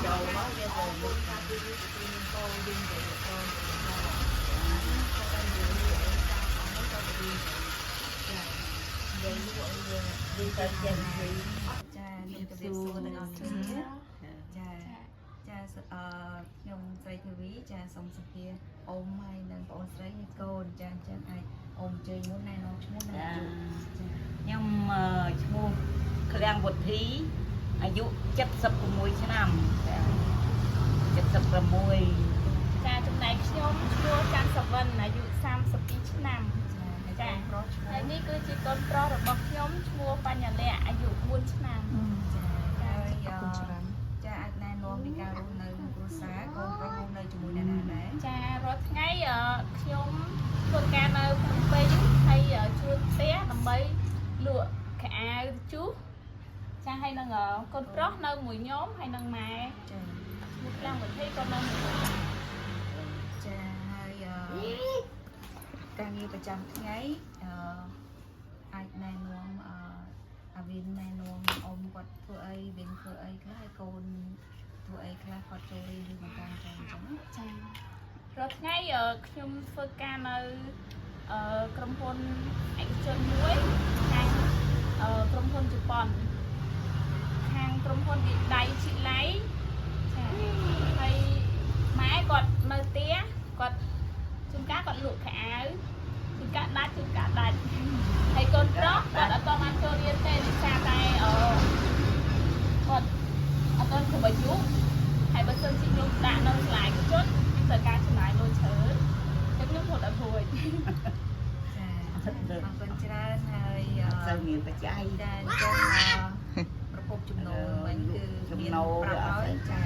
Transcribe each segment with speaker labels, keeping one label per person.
Speaker 1: dầu nó cái rồi một cà phê con đun để con vậy đi tới chân gì cha đi tới xưa này cha cha nhung tây thư ví cha xong sự kia ôm hay nên bọn sấy cô cha cha hay ôm chơi muốn này nó muốn này
Speaker 2: nhưng mà mua khang bột thíอายุ76 ឆ្នាំ76
Speaker 3: ចាចំណែកខ្ញុំឈ្មោះច័ន្ទសវណ្ណអាយុ32ឆ្នាំចាហើយនេះគឺជាកូនប្រុសរបស់ខ្ញុំឈ្មោះបញ្ញលៈអាយុ4ឆ្នាំ
Speaker 1: ចាចាអាចណែនាំពីការរស់នៅគ្រួសារកូនប្រុសរស់នៅជាមួយអ្នកណាដែរ
Speaker 3: ចារាល់ថ្ងៃខ្ញុំធ្វើការនៅភ្នំពេញហើយជួលផ្ទះដើម្បីលក់ខោអាវជូសចាហើយនឹងកូនប្រុសនៅមួយខ្ញុំហើយនឹងម៉ែ
Speaker 1: ចា
Speaker 3: មួយខ្លាំងមួយធីក៏នៅមួយ
Speaker 1: ចាហើយការងារប្រចាំថ្ងៃអាចណែនាំអាវិនណែនាំអ៊ំគាត់ធ្វើអីវិញធ្វើអីខ្លះហើយកូនធ្វើអីខ្លះគាត់ចូលរៀនឬមកការចាអញ្ចឹង
Speaker 3: ចារាល់ថ្ងៃខ្ញុំធ្វើការនៅក្រុមហ៊ុនឯកជនមួយខាងក្រុមហ៊ុនជប៉ុនខាងក្រុមហ៊ុនដៃជីឡៃចាហើយម៉ែគាត់នៅផ្ទះគាត់ជួនកាលគាត់លក់ខោអាវជួនកាលដាច់ជួនកាលដាច់ហើយកូនប្រុសគាត់អត់បានចូលរៀនទេដោយសារតែគាត់អត់ទាន់គ្រប់អាយុហើយបើសិនជាខ្ញុំដាក់នៅឆ្លាយជនខ្ញុំត្រូវការចំណាយលុយច្រើនតែខ្ញុំរត់អត់រួច
Speaker 1: ចាអរគុណច្រើនហើយ
Speaker 2: សូវមានបច្ច័យ
Speaker 1: តែអញ្ចឹងប្រភពចំណូលវិញគឺមានប្រាប់ហើយចា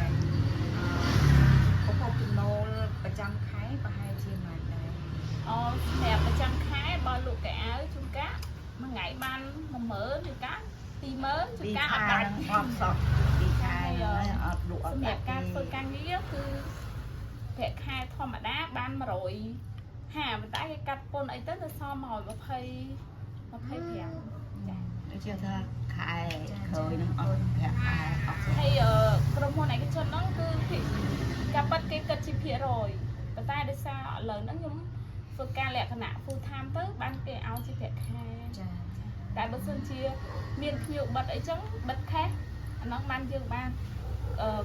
Speaker 1: ប្រភពចំណូលប្រចាំខែប្រហែលជាប៉ុន្មានដែរ
Speaker 3: សម្រាប់ប្រចាំខែបើលក់កៅអៅជួនកាលមួយថ្ងៃបាន10000ជួនកាល20000ជួនកាលអត់ដាច់
Speaker 2: អត់សក់ពីខែអត់លក់អត់
Speaker 3: សម្រាប់ការធ្វើការងារគឺប្រាក់ខែធម្មតាបាន150ប៉ុន្តែគេកាត់ពន្ធអីទៅទៅសល់125ចា
Speaker 2: ដូចជាថាខែឃើញនឹងអត់ប្រាក់ខែអត់
Speaker 3: ហើយក្រុមហ៊ុនឯកជនហ្នឹងគឺការប៉ັດគេគិតជាភាគរយប៉ុន្តែដោយសារឥឡូវហ្នឹងខ្ញុំធ្វើការលក្ខណៈ full time ទៅបានគេឲ្យជាប្រាក់ខែ
Speaker 1: ចា
Speaker 3: តែបើសិនជាមានភ្ញៀវបិទអីចឹងបិទខេសអាហ្នឹងបានយើងបាន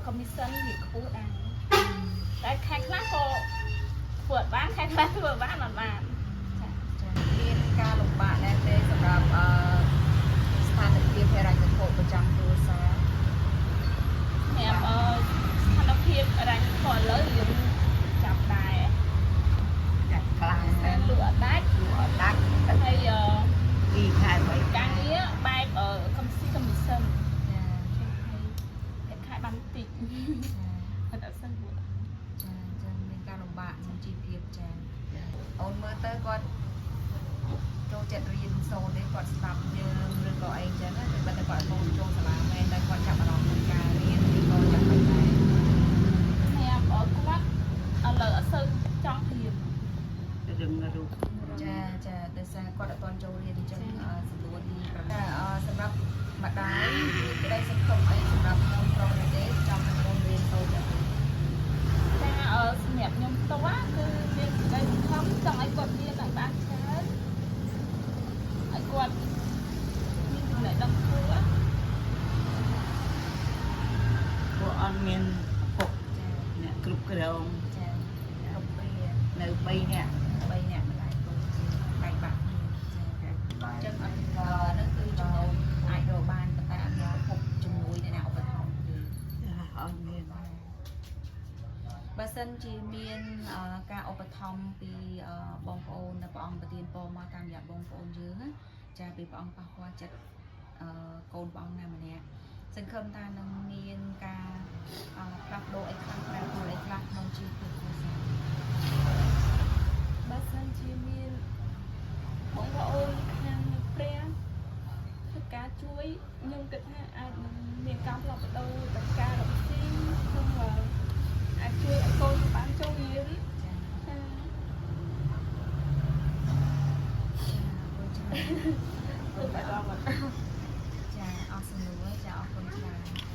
Speaker 3: commission វាខ្ពស់ដែរតែខែខ្លះក៏ធ្វើអត់បានខែខ្លះធ្វើបានអត់បាន
Speaker 1: ចាមានការលំបាកដែរទេសម្រាប់ស្ថានភាពហិរញ្ញវត្ថុប្រចាំគ្រួសារ
Speaker 3: សម្រាប់ស្ថានភាពហិរញ្ញវត្ថុឥឡូវយើងចាប់ដែរ
Speaker 2: ចាក់ខ្លាំង
Speaker 3: តែលក់អត់ដាច់ហើយ
Speaker 2: ពីខែ3
Speaker 3: ការងារបែបcommission ចាហើយខែបានតិចអត់សិនលក់
Speaker 1: ចាអញ្ចឹងមានការលំបាកក្នុងជីវភាពចាអូនមើលទៅគាត់ចូលចិត្តរៀនសូត្រទេគាត់ស្ដាប់យើងឬក៏អីចឹងតែបើតែគាត់ចូលសាលាមែនតែគាត់ចាប់អារម្មណ៍ក្នុងការរៀនឬក៏យ៉ាងម៉េចដែរ
Speaker 3: សម្រាប់គាត់ឥឡូវអត់សូវចង់រៀន
Speaker 2: រឹងរូប
Speaker 1: ចាដោយសារគាត់អត់ទាន់ចូលរៀនអញ្ចឹងសម្រួលទីតែសម្រាប់ម្ដាយមានក្តីសង្ឃឹមអីសម្រាប់កូនប្រុសទេចង់ឲ្យរៀនសូត្រយ៉ាងម៉េច
Speaker 3: ចាសម្រាប់ខ្ញុំផ្ទាល់គឺមានក្តីសង្ឃឹមចង់ឲ្យគាត់រៀនឲ្យបានច្រើនឲ្យគាត់មានចំណេះដឹងខ្ពស់
Speaker 2: ពួកអត់មានពុកអ្នកគ្រប់គ្រង
Speaker 1: ចាគ្រប់ពី
Speaker 2: នៅ3នាក់
Speaker 1: ម្ដាយកូនបែកបាក់ចាអញ្ចឹងហ្នឹងគឺចំណូលអាចរកបានតែអត់មានពុកជាមួយអ្នកណាឧបត្ថម្ភទេ
Speaker 2: អត់មាន
Speaker 1: បើសិនជាមានការឧបត្ថម្ភពីបងប្អូននៅព្រះអង្គប្រទានពរមកតាមរយៈបងប្អូនយើងចាពីព្រះអង្គប៉ះពាល់ចិត្តកូនព្រះអង្គណាម្នាក់សង្ឃឹមថានឹងមានការផ្លាស់ប្ដូរអីខ្លះប្រែប្រួលអីខ្លះក្នុងជីវិតគ្រួសារ
Speaker 3: បើសិនជាមានបងប្អូនខាងព្រះធ្វើការជួយខ្ញុំគិតថាអាចនឹងមានការផ្លាស់ប្ដូរទៅការរកស៊ីក្នុងអាចជួយឲ្យកូនបានចូលរៀន
Speaker 1: ចាអរសំណួរចាអរគុណច្រើន